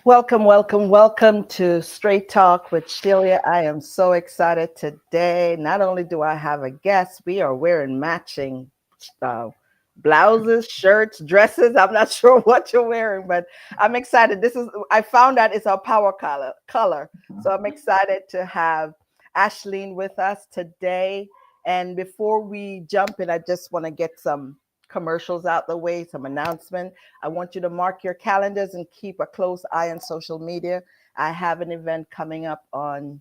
Welcome, welcome, welcome to Straight Talk with Shelia. I am so excited today. Not only do I have a guest, we are wearing matching uh, blouses, shirts, dresses. I'm not sure what you're wearing, but I'm excited. I found out it's our power color. So I'm excited to have Aisheline with us today. And before we jump in, I just want to get some commercials out the way, some announcement. I want you to mark your calendars and keep a close eye on social media. I have an event coming up on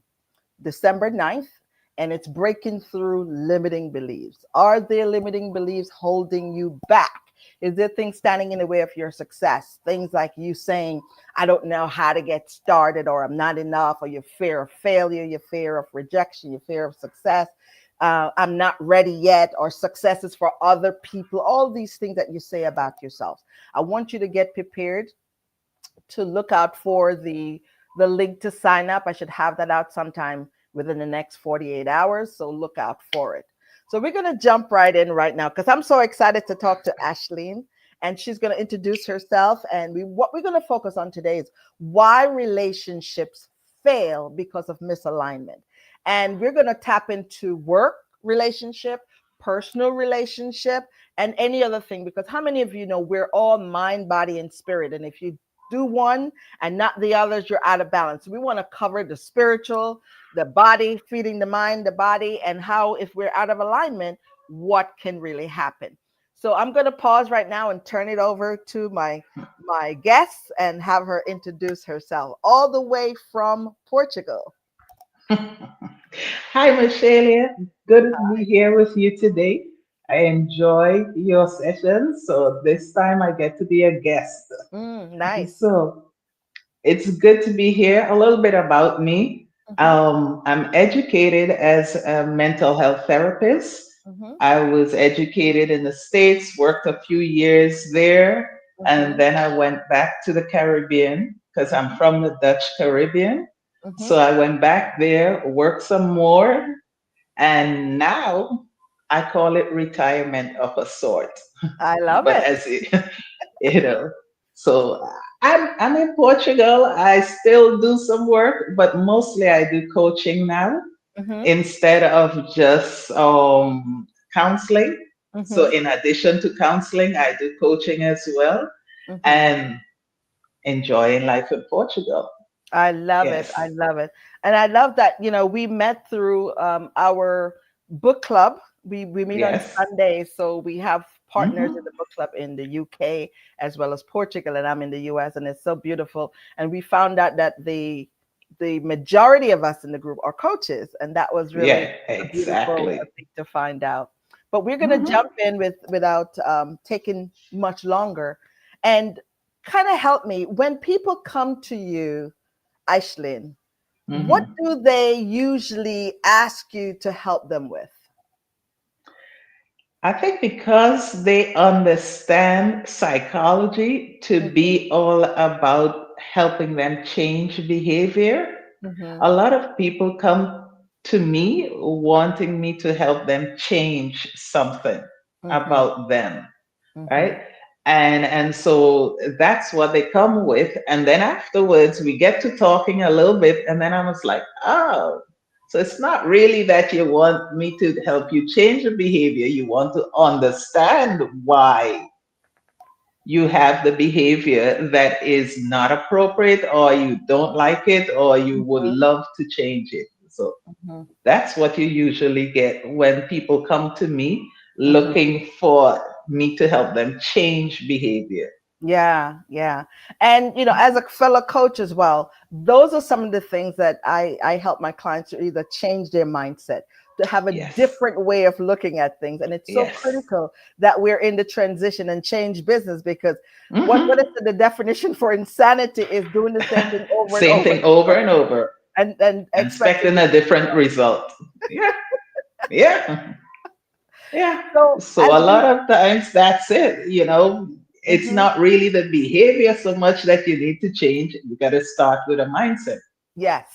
December 9th, and it's breaking through limiting beliefs. Are there limiting beliefs holding you back? Is there things standing in the way of your success? Things like you saying, I don't know how to get started, or I'm not enough, or your fear of failure, your fear of rejection, your fear of success. I'm not ready yet, or success is for other people. All these things that you say about yourselves. I want you to get prepared to look out for the link to sign up. I should have that out sometime within the next 48 hours. So look out for it. So we're going to jump right in right now because I'm so excited to talk to Aisheline, and she's going to introduce herself. And what we're going to focus on today is why relationships fail because of misalignment. And we're going to tap into work relationship, personal relationship, and any other thing, because how many of you know we're all mind, body, and spirit? And if you do one and not the others, you're out of balance. We want to cover the spiritual, the body, feeding the mind, the body, and how, if we're out of alignment, what can really happen. So I'm going to pause right now and turn it over to my guest and have her introduce herself, all the way from Portugal. Hi, Michelle. Good to be here with you today. I enjoy your session. So this time I get to be a guest. Nice. So it's good to be here. A little bit about me. Hmm. I'm educated as a mental health therapist. Hmm. I was educated in the States, worked a few years there, and Hmm. then I went back to the Caribbean because I'm from the Dutch Caribbean. Hmm. So I went back there, worked some more, and now I call it retirement of a sort. I love But it. as it, you know, so I'm in Portugal. I still do some work, but mostly I do coaching now Hmm. instead of just counseling. So Hmm. in addition to counseling, I do coaching as well, Hmm. and enjoying life in Portugal. I love it. I Yes. love it. And I love that, we met through our book club. We meet on Yes. Sundays. So we have partners in Hmm. the book club in the UK as well as Portugal, and I'm in the US, and it's so beautiful. And we found out that the majority of us in the group are coaches, and that was really Yeah, a beautiful exactly. thing to find out. But we're going to Hmm. jump in without taking much longer, and kind of help me when people come to you, Aisheline, what Hmm. do they usually ask you to help them with? I think because they understand psychology to Hmm. be all about helping them change behavior, Hmm. a lot of people come to me wanting me to help them change something Hmm. about them, Hmm. right? And so that's what they come with. And then afterwards we get to talking a little bit, and then I was like, oh, so it's not really that you want me to help you change your behavior. You want to understand why you have the behavior that is not appropriate, or you don't like it, or you would Hmm. love to change it. So Hmm. that's what you usually get when people come to me Hmm. looking for me to help them change behavior. Yeah, yeah. And as a fellow coach as well, those are some of the things that I help my clients to either change their mindset, to have a Yes. different way of looking at things. And it's so Yes. critical that we're in the transition and change business, because what is Hmm. the definition for insanity is doing the same thing over and Same over thing over and over, and expecting expecting a different different results. result. Yeah. Yeah. Yeah. So So as a lot we of times that's it. It's Mhm. not really the behavior so much that you need to change. You got to start with a mindset. Yes,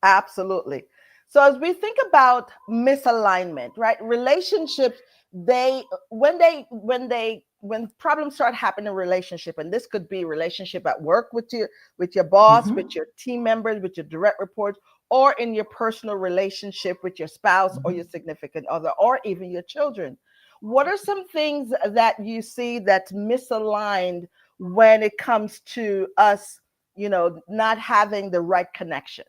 absolutely. So as we think about misalignment, right? Relationships, they when they when problems start happening in relationship, and this could be relationship at work with your boss, with Mhm. your team members, with your direct reports, or in your personal relationship with your spouse or your Mhm. significant other, or even your children. What are some things that you see that's misaligned when it comes to us, not having the right connection?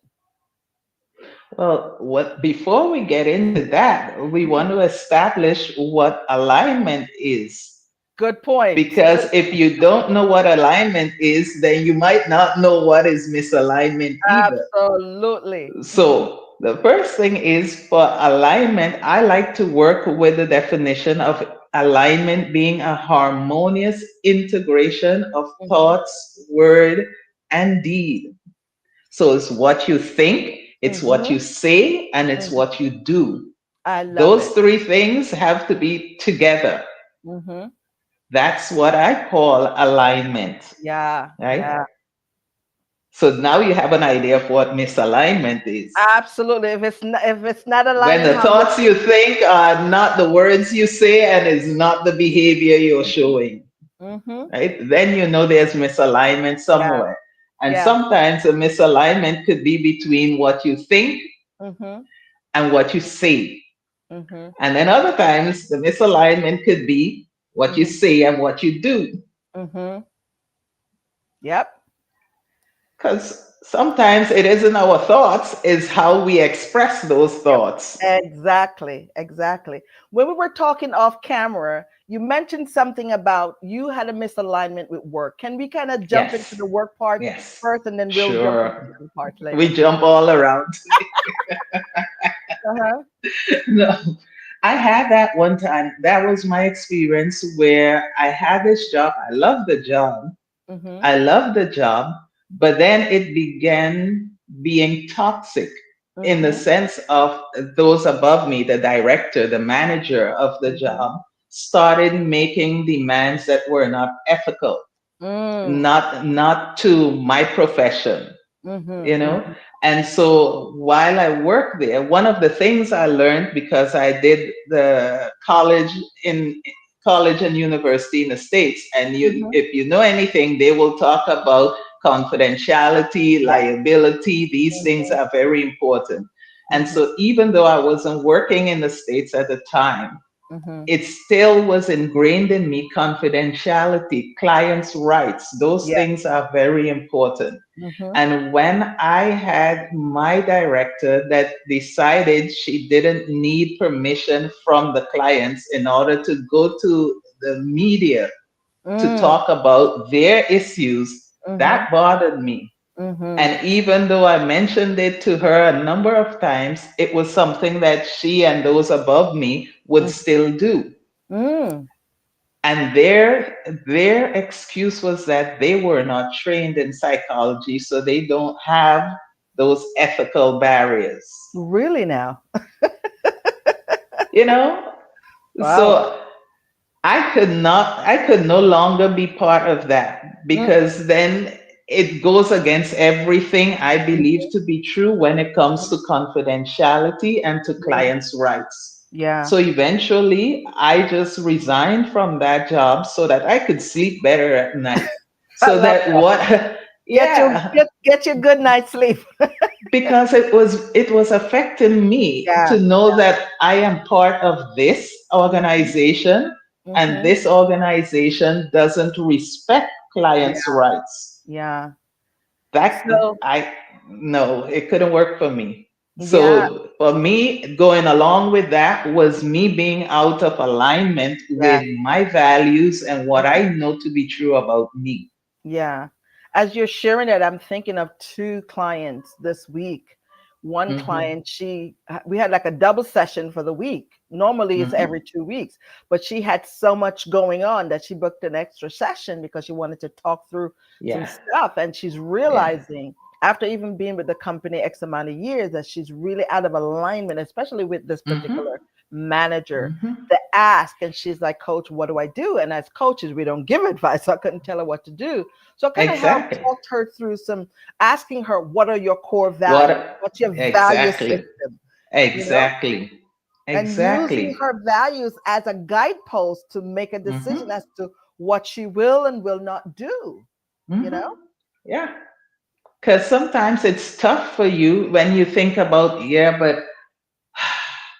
Well, what before we get into that, we want to establish what alignment is. Good point. Because if you don't know what alignment is, then you might not know what is misalignment either. Absolutely. So, the first thing is for alignment, I like to work with the definition of alignment being a harmonious integration of Hmm. thoughts, word, and deed. So, it's what you think, it's what Hmm. you say, and it's Hmm. what you do. I love Those it. three things have to be together. Hmm. That's what I call alignment, Yeah, right? yeah. So now you have an idea of what misalignment is. Absolutely. If it's not When aligning the how you're thoughts you thinking. think are not the words you say and is not the behavior you're showing, Hmm. right? Then you know there's misalignment Yeah, somewhere. And yeah. sometimes a misalignment could be between what you think Hmm. and what you say. Hmm. And then other times the misalignment could be what you Hmm. say and what you do. Hmm. Yep. Because sometimes it isn't our thoughts, it's how we express those thoughts. Exactly, exactly. When we were talking off camera, you mentioned something about you had a misalignment with work. Can we kind of jump into Yes, the work part yes, first, and then we'll jump into the sure. other parts We later? jump all around. Uh-huh. No, I had that one time. That was my experience where I had this job. I loved the job. Mm-hmm. I loved the job, but then it began being toxic in the Mm-hmm. sense of those above me, the director, the manager of the Mm-hmm. job, started making demands that were not ethical, Mm. not to my profession, you Mm-hmm. know. And so while I worked there, one of the things I learned, because I did the college and university in the States, and you, Mm-hmm. if you know anything, they will talk about confidentiality, Yeah. liability. These things Mm-hmm. are very important. And Mm-hmm. so even though I wasn't working in the States at the time, Mm-hmm. it still was ingrained in me. Confidentiality, clients' rights, those Yeah. things are very important. Mm-hmm. And when I had my director that decided she didn't need permission from the clients in order to go to the media to Mm. talk about their issues, Mm-hmm. that bothered me. Mm-hmm. And even though I mentioned it to her a number of times, it was something that she and those above me would still do. Mm. And their excuse was that they were not trained in psychology, so they don't have those ethical barriers. Really now? You know? Wow. So I could no longer be part of that, Mm-mm. because then it goes against everything I believe to be true when it comes to confidentiality and to Mm-hmm. clients' rights. Yeah. So eventually I just resigned from that job so that I could sleep better at night. I So love that that. what Get your yeah, get your good night's sleep. because it was affecting me Yeah. to know that I am part of this Mm-hmm. organization, and Mm-hmm. this organization doesn't respect Yeah. clients' rights. Yeah. That So I No, it couldn't work for me. yeah. So for me, going along with that was me being out of alignment with Yes. my values and what Mhm. I know to be true about me. Yeah. As you're sharing it, I'm thinking of two clients this week. One Hmm. client, we had like a double session for the week. Normally it's every Hmm. 2 weeks, but she had so much going on that she booked an extra session because she wanted to talk through some Yeah, stuff. And she's yeah. realizing, after even being with the company X amount of years, that she's really out of alignment, especially with this Hmm. particular manager. Hmm. The ask, and she's like, Coach, what do I do? And as coaches, we don't give advice. So I couldn't tell her what to do. So I kind of helped Exactly. talk her through some, asking her, what are your core values? What What's your value exactly. system? You know, Exactly. and using Exactly. her values as a guidepost to make a decision Hmm. as to what she will and will not do, you Hmm. know? Yeah. Because sometimes it's tough for you when you think about, yeah, but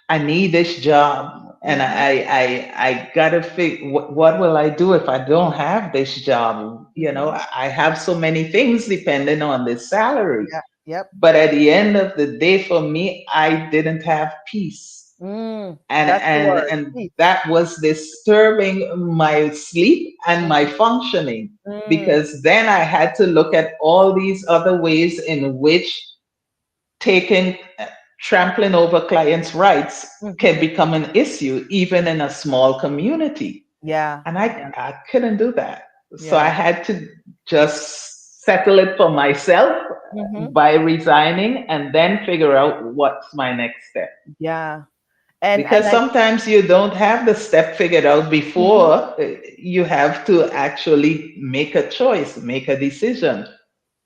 I need this job, and Mm-hmm. I gotta figure what will I do if I don't have this job? You know, Mm-hmm. I have so many things depending on this salary. Yeah. Yep. But at the end of the day, for me, I didn't have peace, That's the word. and Peace. that was disturbing my sleep and my Mm-hmm. functioning, Mm, because then I had to look at all these other ways in which taking trampling over clients' rights can mm-hmm. become an issue even in a small community. Yeah. And Yeah. I couldn't do that. So I Yeah. had to just settle it for myself Mm-hmm. by resigning and then figure out what's my next step. Yeah. And Because I. sometimes you don't have the step figured out Mhm. before you have to actually make a choice, make a decision.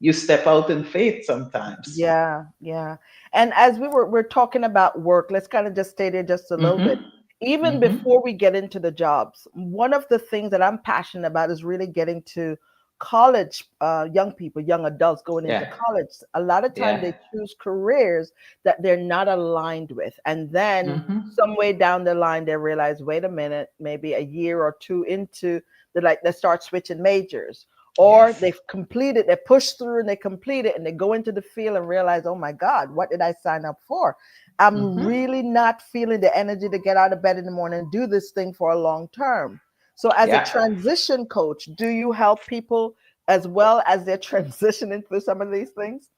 You step out in faith sometimes. Yeah, yeah. And as we're talking about work, let's kind of just stay there just a little bit. Hmm. Even Hmm. before we get into the jobs, one of the things that I'm passionate about is really getting to college, young people, young adults going into Yeah. college. A lot of time Yeah. they choose careers that they're not aligned with. And then Hmm. some way down the line, they realize, wait a minute, maybe a year or two into, they're like, they start switching majors, or Yes. they've completed, they push through and they complete it and they go into the field and realize, oh my God, what did I sign up for? I'm Hmm. really not feeling the energy to get out of bed in the morning and do this thing for a long term. So, as a Yeah. transition coach, do you help people as well as they're transitioning through some of these things?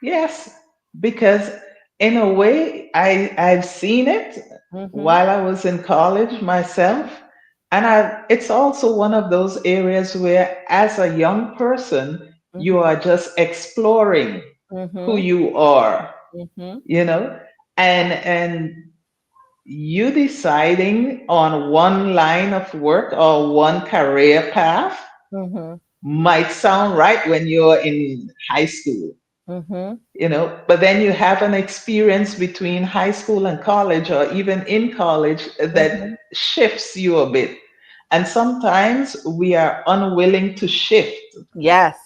Yes. Because in a way, I've seen it Mm-hmm. while I was in college myself. And it's also one of those areas where, as a young person, you Mm-hmm. are just exploring who Mm-hmm. you are, Mm-hmm. you know, and you deciding on one line of work or one career path Mm-hmm. might sound right when you're in high school, Mm-hmm. but then you have an experience between high school and college, or even in college, that Mm-hmm. shifts you a bit. And sometimes we are unwilling to shift Yes.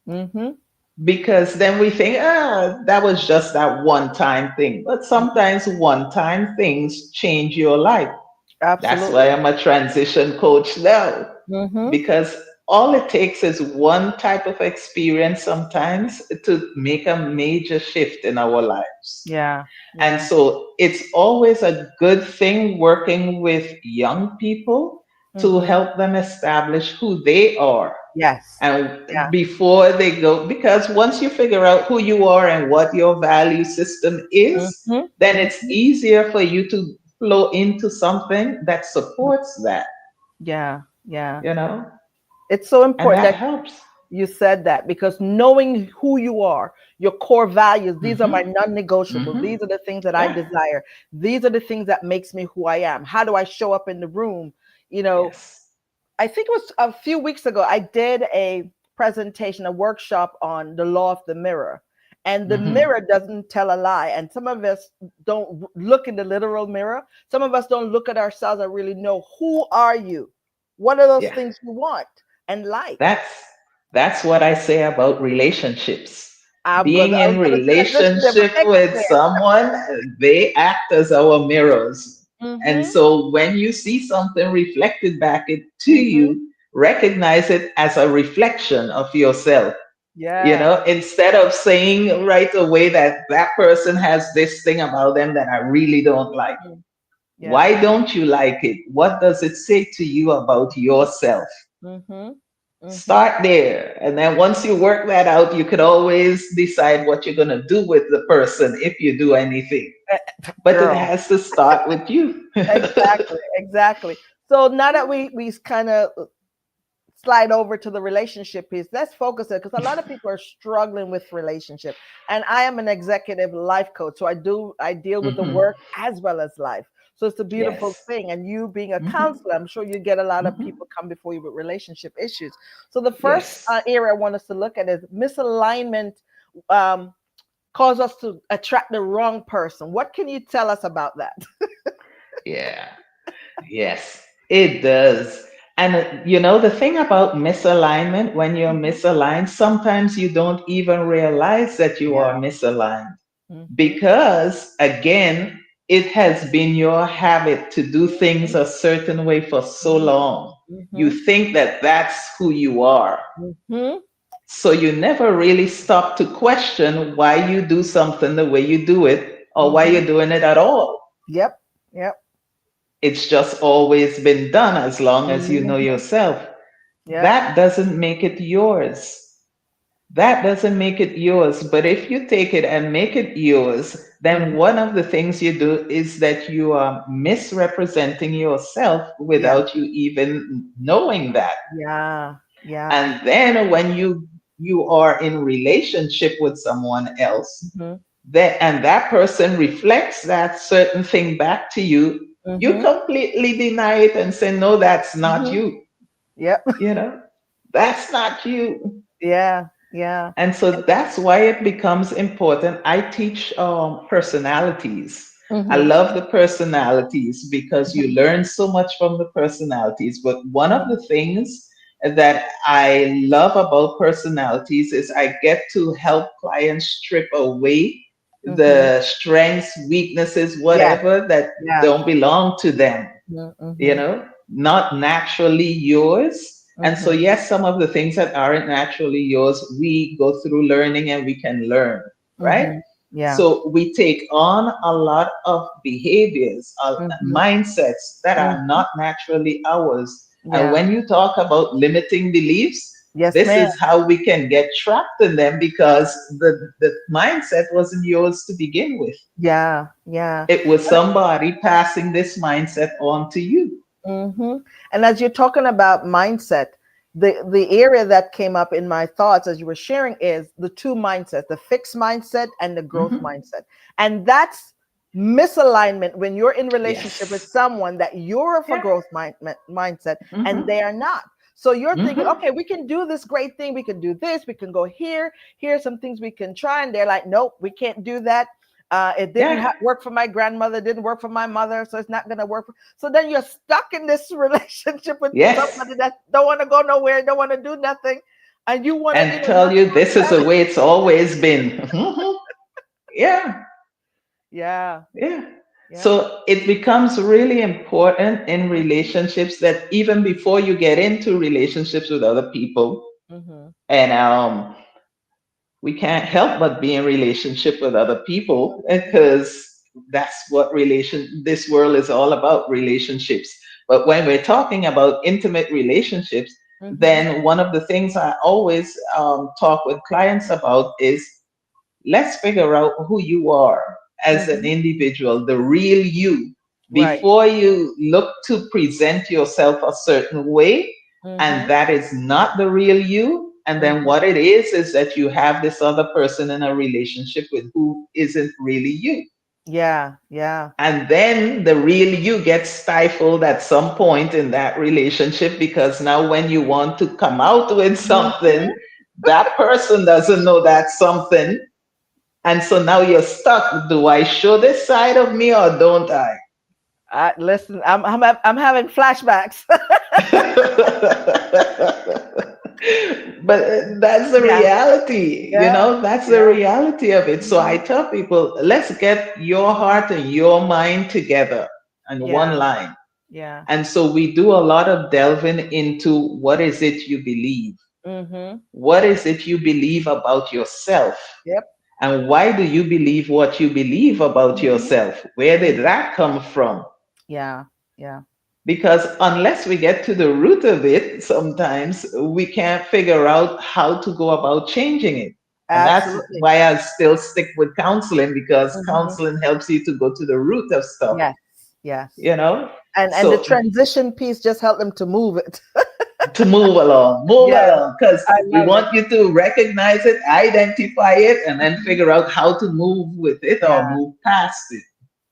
Mm-hmm. because then we think, that was just that one time thing. But sometimes one time things change your life. That's why Absolutely. I'm a transition coach now, Mm-hmm. because all it takes is one type of experience sometimes to make a major shift in our lives. Yeah. And Yeah. so it's always a good thing working with young people to Mm-hmm. help them establish who they are. Yes. And Yeah. before they go, because once you figure out who you are and what your value system is, Mm-hmm. then it's Mm-hmm. easier for you to flow into something that supports that, Yeah. Yeah. you know, It's so and important that that helps. you said that, because knowing who you are, your core values, these are my Hmm. non-negotiables. Hmm. These are the things that I Yeah. desire. These are the things that makes me who I am. How do I show up in the room? You know, Yes. I think it was a few weeks ago, I did a presentation, a workshop on the law of the mirror. And the Hmm. mirror doesn't tell a lie. And some of us don't look in the literal mirror. Some of us don't look at ourselves and really know, who are you? What are those Yeah. things you want and like? That's that's what I say about relationships. Being I was in gonna transition there, but relationship take us with someone, they act as our mirrors. there. And Mm-hmm. so when you see something reflected back to Mm-hmm. you, recognize it as a reflection of yourself. Yeah. Instead of saying right away that that person has this thing about them that I really don't like. Mhm. Yeah. Why don't you like it? What does it say to you about yourself? Mm-hmm. Mm-hmm. Start there. And then once you work that out, you could always decide what you're going to do with the person if you do anything. But it Girl. has to start with you. Exactly. Exactly. So now that we kind of slide over to the relationship piece, let's focus it, because a lot of people are struggling with relationship. And I am an executive life coach, so I deal with the Hmm. work as well as life. So it's a beautiful Yes. thing. And you being a Hmm. counselor, I'm sure you get a lot of Hmm. people come before you with relationship issues. So the first Yes. area I want us to look at is misalignment. Um, cause us to attract the wrong person. What can you tell us about that? Yeah. Yes. It does. And the thing about misalignment, when you're Mhm. misaligned, sometimes you don't even realize that you are Yeah. misaligned Mhm. because, again, it has been your habit to do things Mhm. a certain way for so Mhm. long. You Mhm. think that that's who you are. Mhm. So you never really stop to question why you do something the way you do it or why Mhm. you're doing it at all. Yep. Yep. It's just always been done as long as you know Mhm. yourself. Yep. That doesn't make it yours. That doesn't make it yours. But if you take it and make it yours, then Mhm. one of the things you do is that you are misrepresenting yourself Yeah. without you even knowing that. Yeah. Yeah. And then when you are in relationship with someone else, Mhm. that person reflects that certain thing back to you, you Mhm. completely deny it and say, no, that's not Mhm. you. Yep. You know, that's not you. Yeah. Yeah. And so that's why it becomes important. I teach personalities. I Mhm. love the personalities because you Mhm. learn so much from the personalities. But one of Mhm. the things that I love about personalities is I get to help clients strip away Mhm. the strengths, weaknesses, Yeah. whatever that Yeah. don't belong to them, Mhm. Mhm. not naturally yours. And so, Mhm. yes, some of the things that aren't naturally yours, we go through learning and we can learn, right? Mhm. Yeah. So we take on a lot of behaviors, Mhm. mindsets that are Mhm. not naturally ours. And Yeah. when you talk about limiting beliefs, Yes, this ma'am. is how we can get trapped in them because the mindset wasn't yours to begin with. Yeah. Yeah. It was somebody passing this mindset on to you. Hmm. And as you're talking about mindset, the area that came up in my thoughts as you were sharing is the two mindsets, the fixed mindset and the growth Mhm. mindset. And that's misalignment when you're in relationship with Yes. someone that you're for Yeah. growth mindset and Mm-hmm. they are not. So you're thinking, Mm-hmm. okay, we can do this great thing. We can do this. We can go here. Here's some things we can try. And they're like, nope, we can't do that. It didn't Yeah. work for my grandmother. It didn't work for my mother. So it's not going to work. So then you're stuck in this relationship with Yes. somebody that don't want to go nowhere, don't want to do nothing, and you want to, And not tell you push this is that. the way it's always been. Mhm. Yeah. Yeah, Yeah. yeah. So it becomes really important in relationships that even before you get into relationships with other people, Mm-hmm. and we can't help but be in relationship with other people because that's what relation this world is all about, relationships. But when we're talking about intimate relationships, Mm-hmm. then one of the things I always talk with clients about is let's figure out who you are as an Mm-hmm. individual, the real you, Right. before you look to present yourself a certain way. And Mm-hmm. that is not the real you. And then Mm-hmm. what it is that you have this other person in a relationship with who isn't really you. Yeah, yeah. And then the real you gets stifled at some point in that relationship because now when you want to come out with Mm-hmm. something, that person doesn't know that's something, and so now you're stuck. Do I show this side of me or don't I? Listen, I'm having flashbacks. But that's the Yeah, reality, yeah, that's the yeah. reality of it. So I Mm-hmm. tell people, let's get your heart and your mind together on one Yeah, line. yeah. And so we do a lot of delving into what is it you believe? Mm-hmm. What is it you believe about yourself? Yep. And why do you believe what you believe about Mm-hmm. yourself? Where did Mm-hmm. that come from? Yeah, yeah. Because unless we get to the root of it, sometimes we can't figure out how to go about changing it. And that's Absolutely. why I still stick with counseling because Mm-hmm. counseling helps you to go to the root of stuff, Yes, yes. you know? And the So transition piece just helped them to move it. to move Yeah, along, because I we love it. want you to recognize it, identify it, and then Mhm. figure out how to move with it or Yeah, move past it.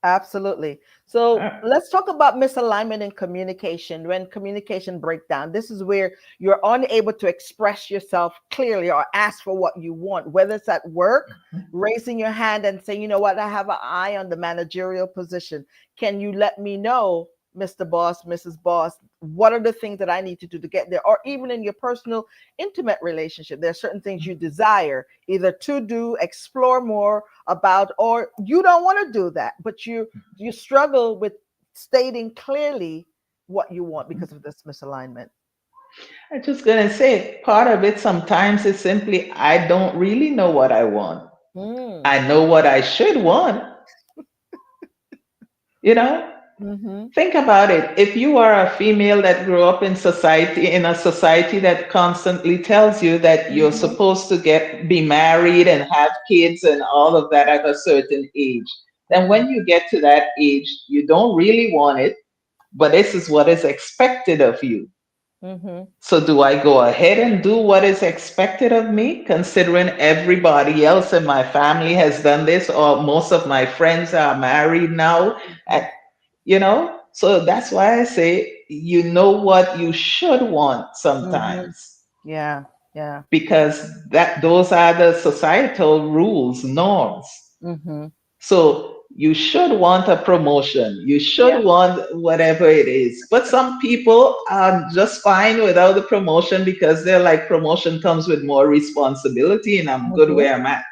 absolutely. So Uh, let's talk about misalignment in communication. When communication breakdown, this is where you're unable to express yourself clearly or ask for what you want, whether it's at work, raising your hand and saying, you know what, I have an eye on the managerial position. Can you let me know Mr. Boss, Mrs. Boss, what are the things that I need to do to get there? Or even in your personal, intimate relationship, there are certain things you desire either to do, explore more about, or you don't want to do that, but you struggle with stating clearly what you want because of this misalignment. I'm just gonna say part of it sometimes is simply I don't really know what I want. Mm. I know what I should want, you know? Mm-hmm. Think about it. If you are a female that grew up in society, in a society that constantly tells you that you're Mm-hmm. supposed to be married and have kids and all of that at a certain age, then Mm-hmm. when you get to that age, you don't really want it, but this is what is expected of you. Mm-hmm. So do I go ahead and do what is expected of me, considering everybody else in my family has done this, or most of my friends are married now? Mm-hmm. So that's why I say you know what you should want Mm-hmm. sometimes, Yeah. Yeah. because that those are the societal rules, norms. Mm-hmm. So you should want a promotion. You Yeah. should want whatever it is. But some people are just fine without the promotion because they're like, promotion comes with more responsibility and I'm good Mm-hmm. where I'm at.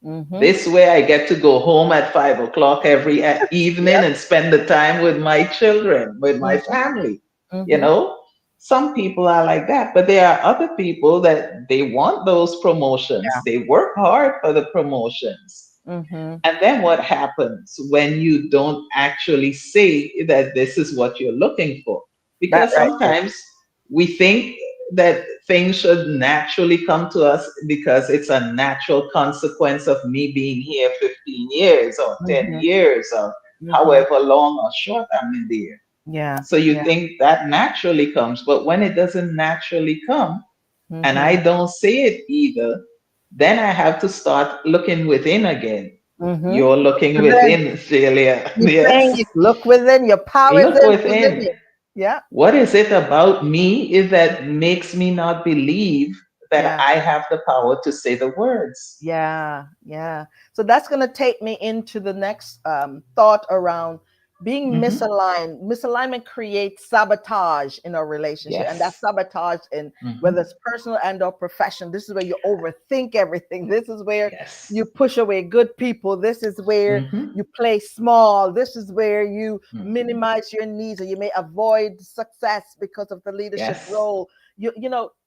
Mm-hmm. This way I get to go home at 5 o'clock every evening Yep. and spend the time with my children, with my Mm-hmm. family. You Mm-hmm. know, some people are like that, but there are other people that they want those promotions. Yeah. They work hard for the promotions. Mm-hmm. And then what happens when you don't actually say that this is what you're looking for? That Because right there. sometimes we think that things should naturally come to us because it's a natural consequence of me being here 15 years or 10 Mm-hmm. years or Mm-hmm. however long or short I'm in there. Yeah. So you Yeah. think that naturally comes, but when it doesn't naturally come, and Mm-hmm. I don't see it either, then I have to start looking within again. Mm-hmm. You're looking But then within, Celia. you're saying Yes. you look within, your power is Look in within within. you. Yeah. What is it about me is that makes me not believe that Yeah. I have the power to say the words? Yeah, yeah. So that's going to take me into the next thought around being Hmm. misaligned. Misalignment creates sabotage in a relationship, and that Yes. sabotage in Hmm. whether it's personal and or professional. This is where you overthink everything. This is where Yes. you push away good people. This is where Hmm. you play small. This is where you Hmm. minimize your needs, or you may avoid success because of the leadership Yes. role.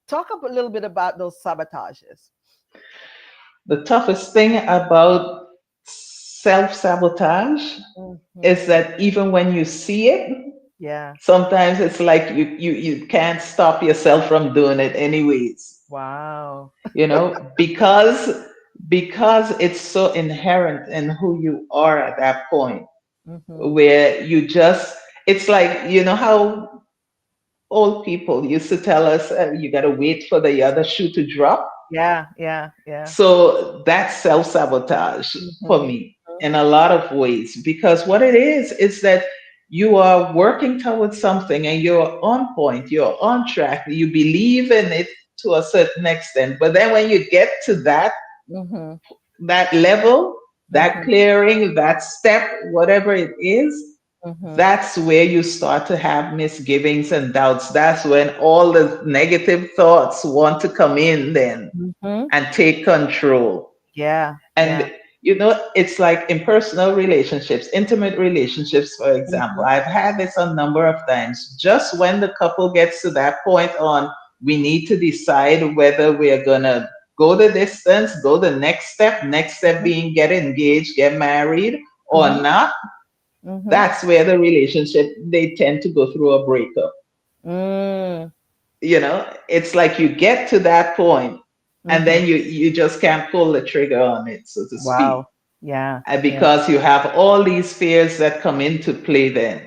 Talk a little bit about those sabotages. The toughest thing about self sabotage is Hmm. that even when you see it, Yeah. sometimes it's like you can't stop yourself from doing it anyways, Wow. because it's so inherent in who you are at that point, Hmm. where you just, it's like, how old people used to tell us, you got to wait for the other shoe to drop. Yeah. Yeah. Yeah. So that's self sabotage for Hmm. me in a lot of ways, because what it is that you are working towards something and you're on point, you're on track, you believe in it to a certain extent. But then when you get to Hmm. that level, that Hmm. clearing, that step, whatever it is, Hmm. that's where you start to have misgivings and doubts. That's when all the negative thoughts want to come in then Hmm. and take control. Yeah. Yeah. And it's like in personal relationships, intimate relationships, for example, Hmm. I've had this a number of times. Just when the couple gets to that point on, we need to decide whether we're gonna go the distance, go the next step being get engaged, get married, or Hmm. not. Hmm. That's where the relationship, they tend to go through a breakup. Mm. It's like you get to that point and Hmm. then you just can't pull the trigger on it, so to speak. Wow. Yeah. And Yeah. because you have all these fears that come into play then.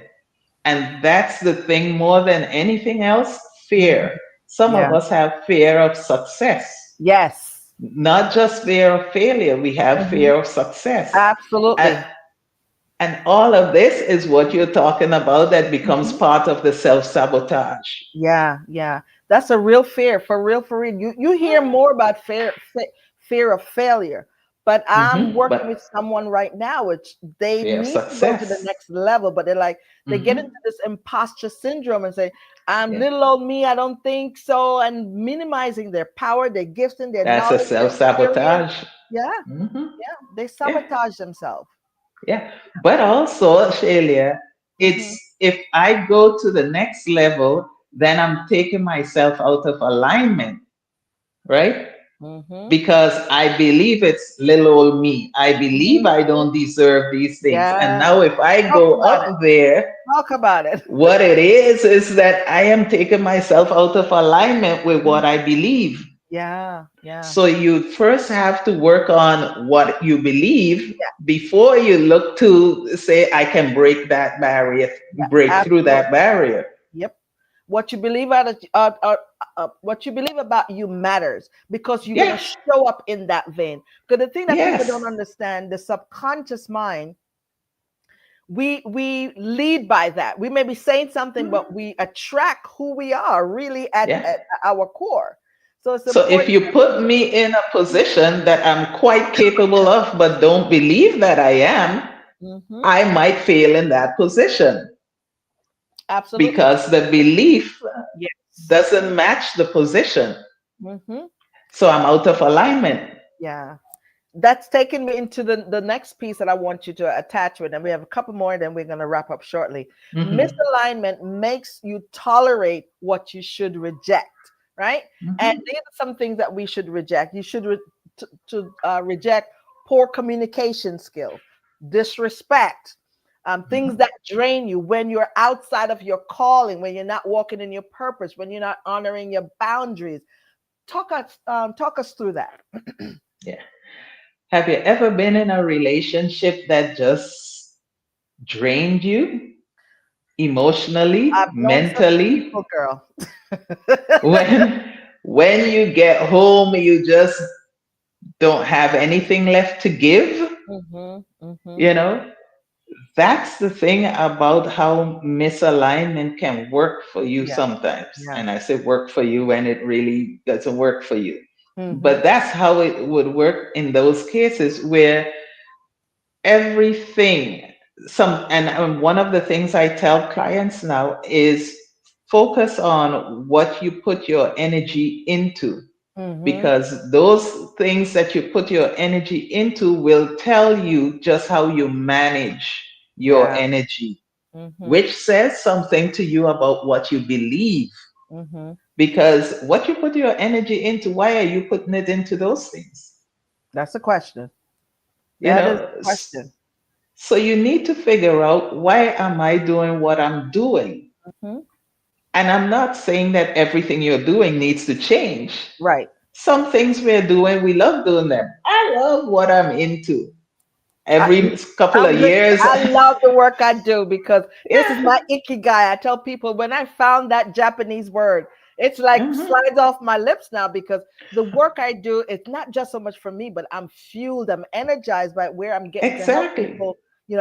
And that's the thing more than anything else, Hmm. fear. Some of Yeah. us have fear of success, Yes. not just fear of failure, we have Hmm. fear of success. And, Absolutely. and all of this is what you're talking about that becomes Hmm. part of the self sabotage. Yeah. Yeah. That's a real fear, for real, for real. You hear more about fear of failure, But I'm working with But someone right now, which they we have need to go to the success. next level, but they're like, they get into Hmm. this imposter syndrome and say, I'm Yeah. little old me, I don't think so, and minimizing their power, their gifts, and their That's a knowledge, their experience. self-sabotage. Yeah, Hmm. yeah, they Yeah. sabotage themselves. Yeah. But also, Shelia, Mm-hmm. it's if I go to the next level, then I'm taking myself out of alignment, right? Mm-hmm. Because I believe it's little old me. I believe I Mm-hmm. don't deserve these things. And Yeah. now, if I Talk go about it. up there, Talk about it. what it is that I am taking myself out of alignment with what I believe. Yeah, yeah, So you first have to work on what you believe yeah, before you look to say, I can break that barrier, yeah. break through that Absolutely. barrier. Yep. What you believe what you believe about you matters because you're gonna Yeah. show up in that vein. Because the thing that people Yes. don't understand, the subconscious mind, we lead by that. We may be saying something, but Mhm. we attract who we are really Yeah. at our core. So it's So if important you that put we. me in a position that I'm quite capable of, but don't believe that I am, Hmm. I might fail in that position Absolutely. because the belief Yes. doesn't match the position. Hmm. So I'm out of alignment. Yeah. That's taken me into the next piece that I want you to attach with. And we have a couple more, then we're going to wrap up shortly. Hmm. Misalignment makes you tolerate what you should reject, right? And Hmm. these are some things that we should reject. You should reject poor communication skills, disrespect, things Hmm. that drain you when you're outside of your calling, when you're not walking in your purpose, when you're not honoring your boundaries. Talk us through that. Yeah. Have you ever been in a relationship that just drained you emotionally, I've known such mentally? people, girl. When you get home, you just don't have anything left to give, Mhm, mhm. you know? That's the thing about how misalignment can work for you Yeah, sometimes. yeah. And I say work for you when it really doesn't work for you. But Mhm, that's how it would work in those cases where everything one of the things I tell clients now is focus on what you put your energy into, mhm. because those things that you put your energy into will tell you just how you manage your Yeah. energy, Mhm, which says something to you about what you believe. mhm. Because what you put your energy into, why are you putting it into those things? That's a question. You That is know, a question. so you need to figure out, why am I doing what I'm doing? Mhm. And I'm not saying that everything you're doing needs to change. Right. Some things we're doing, we love doing them. I love what I'm into. I, Every couple I'm of with you. years, I love the work I do because this is yeah. my ikigai. I tell people when I found that Japanese word, it's like Hmm. slides off my lips now because the work I do is not just so much for me, but I'm fueled, I'm energized by where I'm getting to help Exactly. people,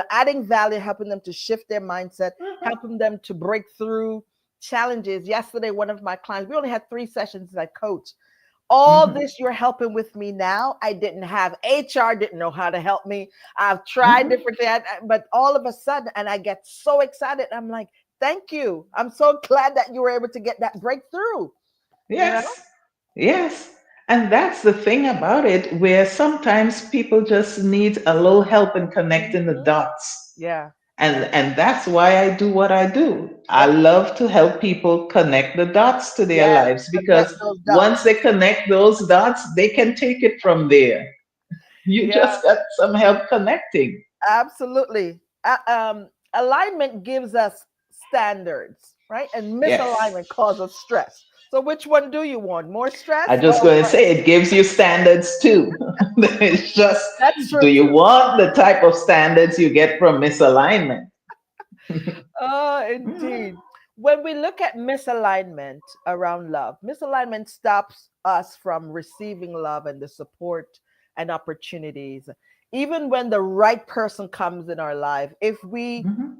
adding value, helping them to shift their mindset, helping them to break through challenges. Yesterday, one of my clients, we only had 3 sessions as I coach. All Hmm. this you're helping with me now, I didn't have. HR didn't know how to help me. I've tried Hmm. different things, but all of a sudden, and I get so excited. I'm like, thank you. I'm so glad that you were able to get that breakthrough, you know? Yes. Yes. And that's the thing about it, where sometimes people just need a little help in connecting the Mhm. dots. Yeah. And Yeah. and that's why I do what I do. I Yep. love to help people connect the dots to their Yes. lives, Connect because those once dots. they connect those dots, they can take it from there. You Yeah. just got some help connecting. Absolutely. Alignment gives us standards, right? And Yes. misalignment causes stress. So, which one do you want? More stress I'm just or going to more? say it gives you standards too. It's just, That's do true you too. want the type of standards you get from misalignment? Oh, Mhm. indeed. When we look at misalignment around love, misalignment stops us from receiving love and the support and opportunities. Even when the right person comes in our life, Mhm.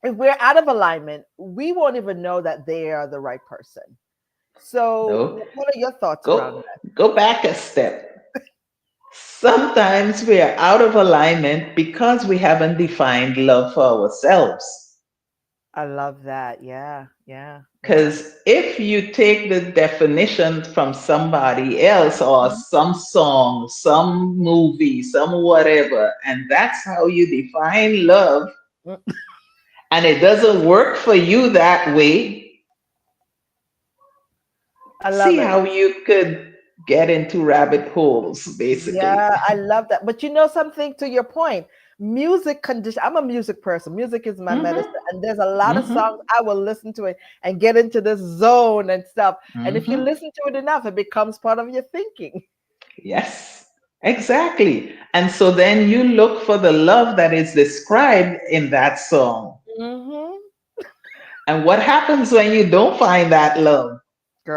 if we're out of alignment, we won't even know that they are the right person. So, No. what are your thoughts around Go that? go back a step. Sometimes we are out of alignment because we haven't defined love for ourselves. I love that. Yeah, yeah, yeah. Because if you take the definition from somebody else or Mhm. some song, some movie, some whatever, and that's how you define love, Mm, and it doesn't work for you that way, I love see it. how you could get into rabbit holes, basically. Yeah, I love that. But you know something, to your point, music condition. I'm a music person. Music is my Hmm. medicine. And there's a lot of Hmm. songs I will listen to it and get into this zone and stuff. And if you Hmm. listen to it enough, it becomes part of your thinking. Yes, exactly. And so then you look for the love that is described in that song. Hmm. And what happens when you don't find that love?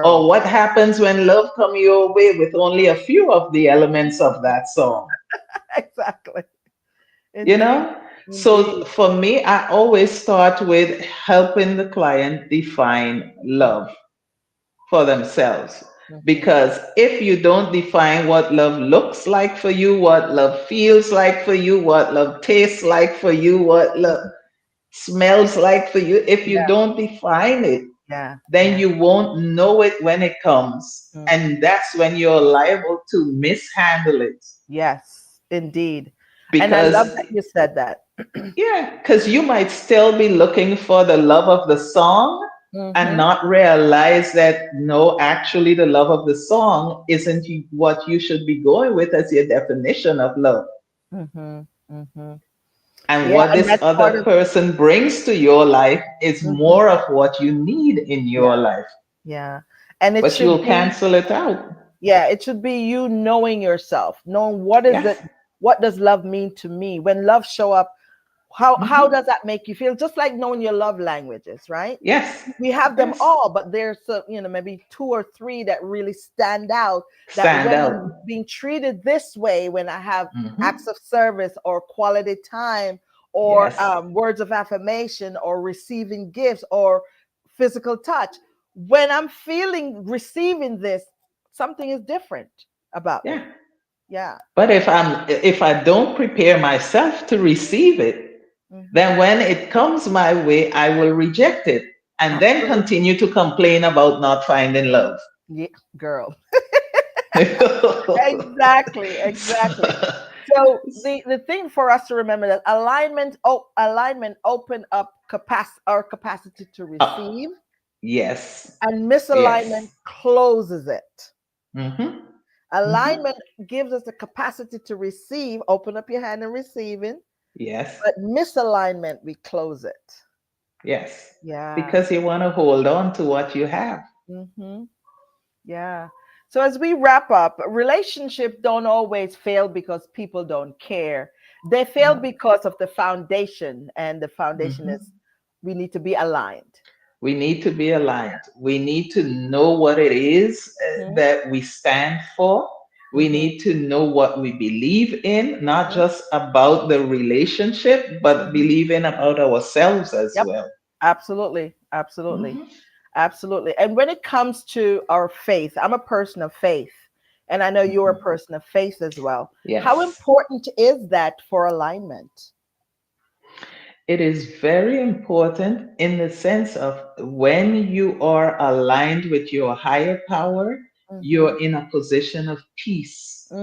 Or Girl. what happens when love come your way with only a few of the elements of that song? Exactly. You Indeed. know? So Indeed. for me, I always start with helping the client define love for themselves. Mm-hmm. Because if you don't define what love looks like for you, what love feels like for you, what love tastes like for you, what love smells like for you, if you Yeah. don't define it, Yeah. then Yeah. you won't know it when it comes. And Hmm. that's when you're liable to mishandle it. Yes, indeed. And I love Because, that you said that. yeah, because you might still be looking for the love of the song and Hmm. not realize that no, actually, the love of the song isn't what you should be going with as your definition of love. Hmm. Hmm. And Yeah, what and this that's part other of. person brings to your life is Mhm. more of what you need in Yeah, your life, yeah. And it but should you'll be, cancel it out. yeah, it should be you knowing yourself, knowing what is it, Yes. what does love mean to me? When love show up, how Hmm. does that make you feel? Just like knowing your love languages, right? Yes. We have them Yes. all, but there's maybe two or three that really stand out, that Stand when out. I'm being treated this way, when I have acts Hmm. of service or quality time or Yes. words of affirmation or receiving gifts or physical touch, when I'm feeling receiving this, something is different about Yeah. me. Yeah. But if I don't prepare myself to receive it, Hmm. then when it comes my way, I will reject it and then Absolutely. continue to complain about not finding love. Yeah, girl. Exactly, exactly. So the thing for us to remember, that alignment open up our capacity to Oh, receive, yes. and Yes. misalignment closes it. Hmm. Hmm. Alignment gives us the capacity to receive, open up your hand and receiving, Yes. but misalignment, we close it. Yes. Yeah. Because you want to hold on to what you have. Hmm. Yeah. So as we wrap up, relationships don't always fail because people don't care. They fail No. because of the foundation, and the foundation Hmm. is we need to be aligned. We need to be aligned. We need to know what it is Hmm. that we stand for. We Hmm. need to know what we believe in, not Hmm. just about the relationship, but Hmm. believe in about ourselves as Yep. well. Absolutely. Absolutely. Hmm. Absolutely. And when it comes to our faith, I'm a person of faith, and I know you're a Hmm. person of faith as well. How Yes. important is that for alignment? It is very important in the sense of when you are aligned with your higher power, Hmm. you're in a position of peace.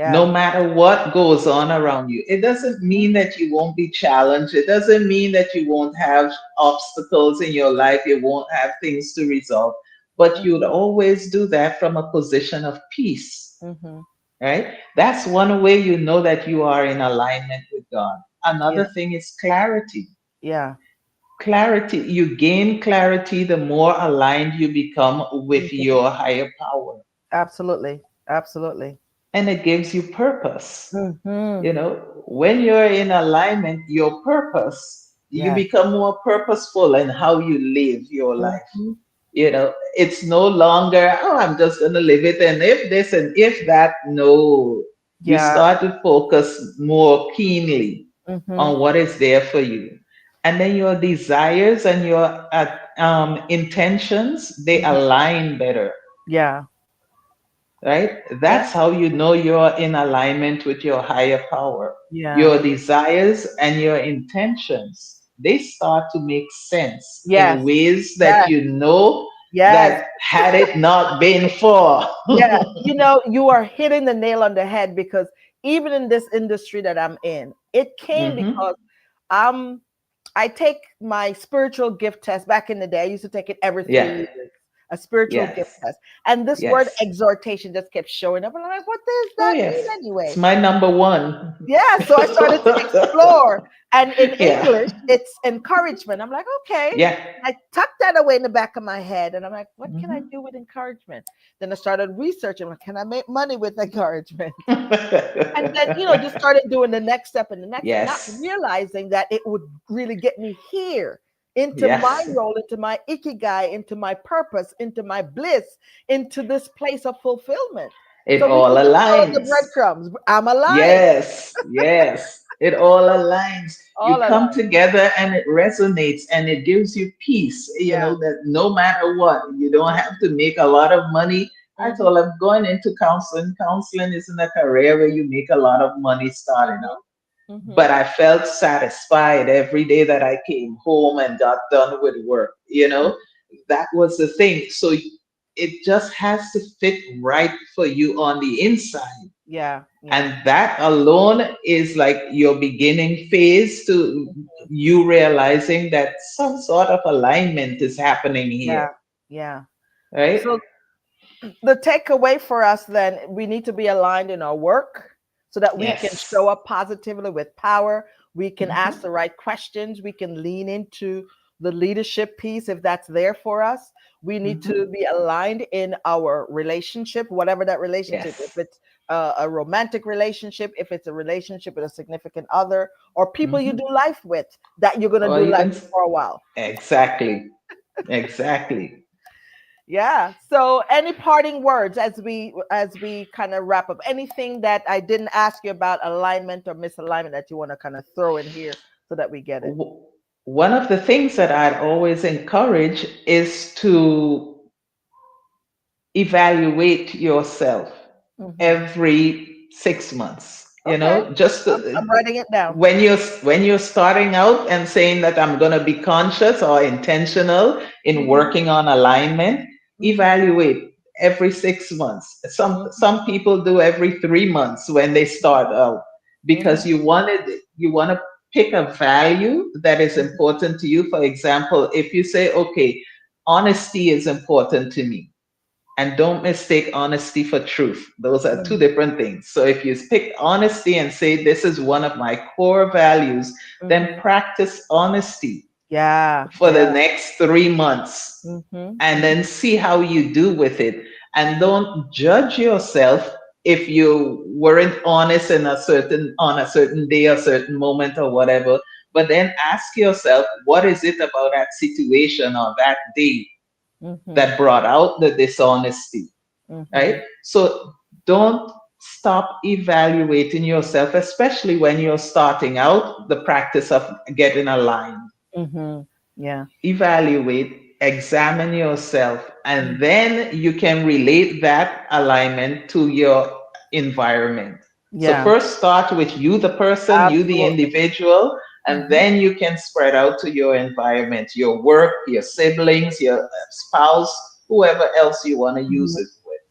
No Yeah. matter what goes on around you. It doesn't mean that you won't be challenged. It doesn't mean that you won't have obstacles in your life. You won't have things to resolve. But you'd Hmm. always do that from a position of peace, Hmm. right? That's one way you know that you are in alignment with God. Yeah. Another thing is clarity. Yeah. Clarity, you gain clarity the more aligned you become with Mhm. your higher power. Absolutely. Absolutely. And it gives you purpose. Hmm. You know, when you're in alignment, your purpose, you Yes. become more purposeful in how you live your life. Hmm. You know, it's no longer, oh, I'm just going to live it. And if this and if that, no, you Yeah. start to focus more keenly Hmm. on what is there for you. And then your desires and your intentions, they Hmm. align better. Yeah. right? Yeah. That's how you know you're in alignment with your higher power. Yeah. Your desires and your intentions, they start to make sense in Yes. ways that Yes. you know Yes. that had it not been for. Yeah. You know, you are hitting the nail on the head because even in this industry that I'm in, it came Hmm. because I'm I take my spiritual gift test back in the day. I used to take it every Yeah. 3 years, a spiritual gift Yes. test. And this word Yes. exhortation just kept showing up. And I'm like, what does Oh, that mean yes. It's anyway? my number one. Yeah, so I started to explore. And in Yeah. English, it's encouragement. I'm like, okay. Yeah. I tucked that away in the back of my head. And I'm like, what can I Hmm. do with encouragement? Then I started researching, like, can I make money with encouragement? And then, just started doing the next step and the next step, not Yes. realizing that it would really get me here into my Yes. role, into my ikigai, into my purpose, into my bliss, into this place of fulfillment. It So we all can just follow the aligns. breadcrumbs. I'm aligned, Yes, yes. It all aligns. You all come aligned. together and it resonates and it gives you peace, Yeah. that no matter what, you don't have to make a lot of money. I Mm-hmm. told them going into counseling. Counseling isn't a career where you make a lot of money starting Mm-hmm. out. Mm-hmm. But I felt satisfied every day that I came home and got done with work. That was the thing. So it just has to fit right for you on the inside. Yeah. Yeah. And that alone is like your beginning phase to you realizing that some sort of alignment is happening Yeah. here, Yeah. right? So the takeaway for us then, we need to be aligned in our work so that we can Yes. show up positively with power. We can ask Hmm. the right questions. We can lean into the leadership piece if that's there for us. We need Hmm. to be aligned in our relationship, whatever that relationship, if Yes. it's a romantic relationship, if it's a relationship with a significant other, or people you Hmm. do life with that you're going to Or do life even with for a while. exactly, exactly. Yeah. So any parting words as we kind of wrap up? Anything that I didn't ask you about alignment or misalignment that you want to kind of throw in here so that we get it? W- One of the things that I'd always encourage is to evaluate yourself Hmm. every 6 months. Okay. Just I'm writing it down. when you're starting out and saying that I'm going to be conscious or intentional in Hmm. working on alignment, Hmm. evaluate every 6 months. Some Hmm. people do every 3 months when they start out because Hmm. you want to pick a value that is Hmm. important to you. For example, if you say, okay, honesty is important to me, and don't mistake honesty for truth. Those are two different things. So if you pick honesty and say, this is one of my core values, then Hmm. practice honesty Yeah. for the Yeah. next 3 months Hmm. and Hmm. then see how you do with it. And don't judge yourself if you weren't honest on a certain day, a certain moment, or whatever. But then ask yourself, what is it about that situation or that day Hmm. that brought out the dishonesty? Right? Hmm. So don't stop evaluating yourself, especially when you're starting out the practice of getting aligned. Hmm. Yeah. Evaluate, examine yourself, and Mm. then you can relate that alignment to your environment. So Yeah. first start with you, the person, you, the Absolutely. individual, and Hmm. then you can spread out to your environment, your work, your siblings, your spouse, whoever else you want to use Hmm. it with.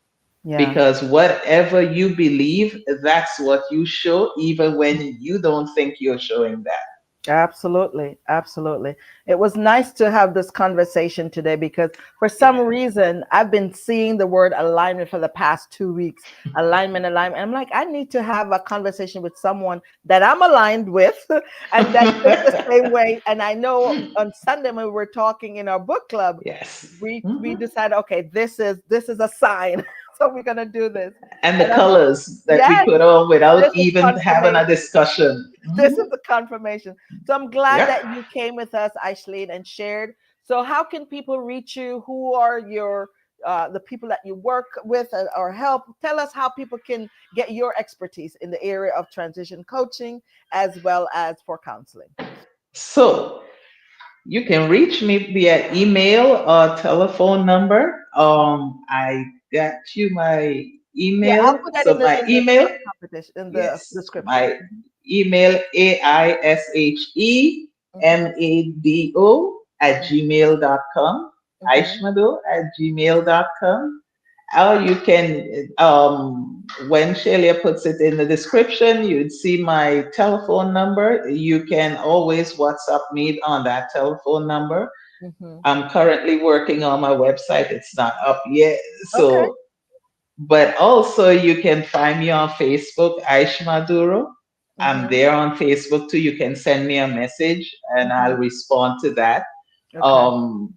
Yeah. Because whatever you believe, that's what you show, even when you don't think you're showing that. Absolutely, absolutely. It was nice to have this conversation today because for some Yeah. reason I've been seeing the word alignment for the past 2 weeks. Alignment, alignment. I'm like, I need to have a conversation with someone that I'm aligned with and that thinks the same way. And I know on Sunday when we were talking in our book club, Yes. we Mhm. decided, okay, this is a sign. So we're gonna do this. And the And I'm colors that we yes, put on this without is even having a confirmation. discussion. This Mhm. is the confirmation. So I'm glad Yeah. that you came with us, Aisheline, and shared. So how can people reach you? Who are your the people that you work with or help? Tell us how people can get your expertise in the area of transition coaching as well as for counseling. So you can reach me via email or telephone number. I got you my Yeah, I'll email. put that So my in the email, competition in the yes, description. my email Mm-hmm. aishemado at gmail.com. Mm-hmm. Aishmado at gmail.com. Or you can, when Shelia puts it in the description, you'd see my telephone number. You can always WhatsApp me on that telephone number. Mm-hmm. I'm currently working on my website. It's not up yet. Okay. So, but also you can find me on Facebook, Aish Maduro. I'm Mm-hmm. there on Facebook too. You can send me a message and I'll Mm-hmm. respond to that. Okay. Um,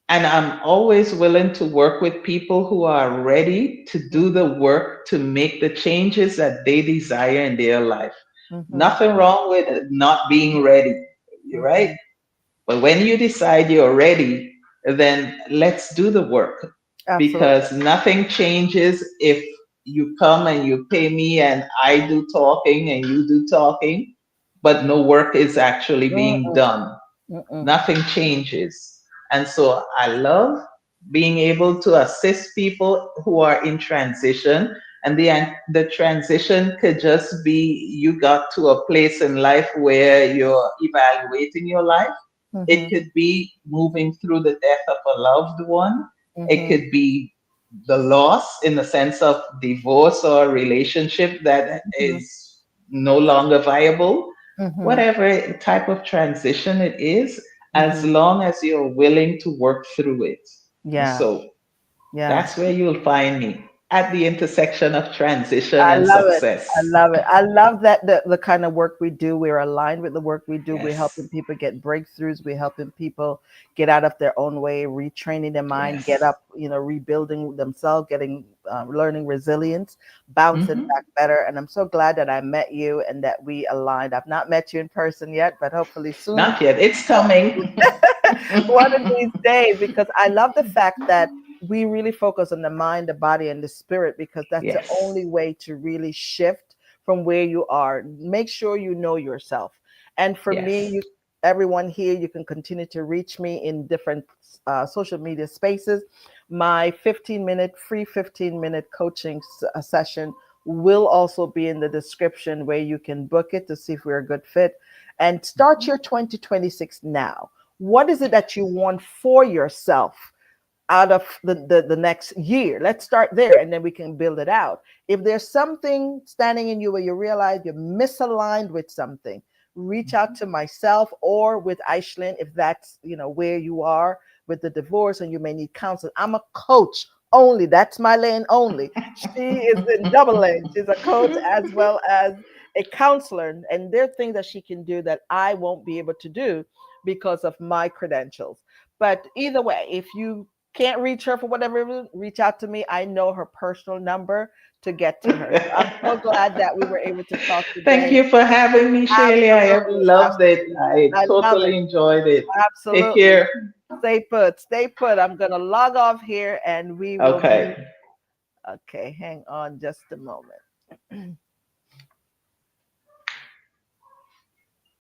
and I'm always willing to work with people who are ready to do Mm-hmm. the work to make the changes that they desire in their life. Mm-hmm. Nothing wrong with not being ready, right? Mm-hmm. But when you decide you're ready, then let's do the work Absolutely. because nothing changes if you come and you pay me and I do talking and you do talking, but no work is actually being Mm-mm. done. Mm-mm. Nothing changes. And so I love being able to assist people who are in transition. And the transition could just be you got to a place in life where you're evaluating your life. It Mm-hmm. could be moving through the death of a loved one. It Mm-hmm. could be the loss in the sense of divorce or a relationship that Mm-hmm. is no longer viable. Mm-hmm. Whatever type of transition it is, as Mm-hmm. long as you're willing to work through it. Yeah. So Yeah. that's where you'll find me at the intersection of transition I and love it. I success. love it. I love that the kind of work we do, we're aligned with the work we do. We're helping Yes. people get breakthroughs. We're helping people get out of their own way, retraining their mind, get Yes. up, rebuilding themselves, getting, learning resilience, bouncing Hmm. back better. And I'm so glad that I met you and that we aligned. I've not met you in person yet, but hopefully soon. Not yet. It's coming. One of these days, because I love the fact that we really focus on the mind, the body, and the spirit, because that's the Yes. only way to really shift from where you are. Make sure you know yourself. And for me, Yes. everyone here, you can continue to reach me in different social media spaces. My 15-minute coaching session will also be in the description where you can book it to see if we're a good fit. And start your 2026 now. What is it that you want for yourself out of the next year? Let's start there and then we can build it out. If there's something standing in you where you realize you're misaligned with something, reach out to myself or with Aisheline if that's where you are with the divorce and you may need counseling. I'm a coach only. That's my lane only. She is in double lane. She's a coach as well as a counselor. And there are things that she can do that I won't be able to do because of my credentials. But either way, if you can't reach her for whatever reason, reach out to me. I know her personal number to get to her. So I'm so glad that we were able to talk Thank today. you for having me, Shaylee. I have Absolutely. loved it. Absolutely. I I love it. totally enjoyed it. Take Absolutely. care. Stay put. Stay put. I'm going to log off here and we will Okay. meet. Okay, hang on just a moment.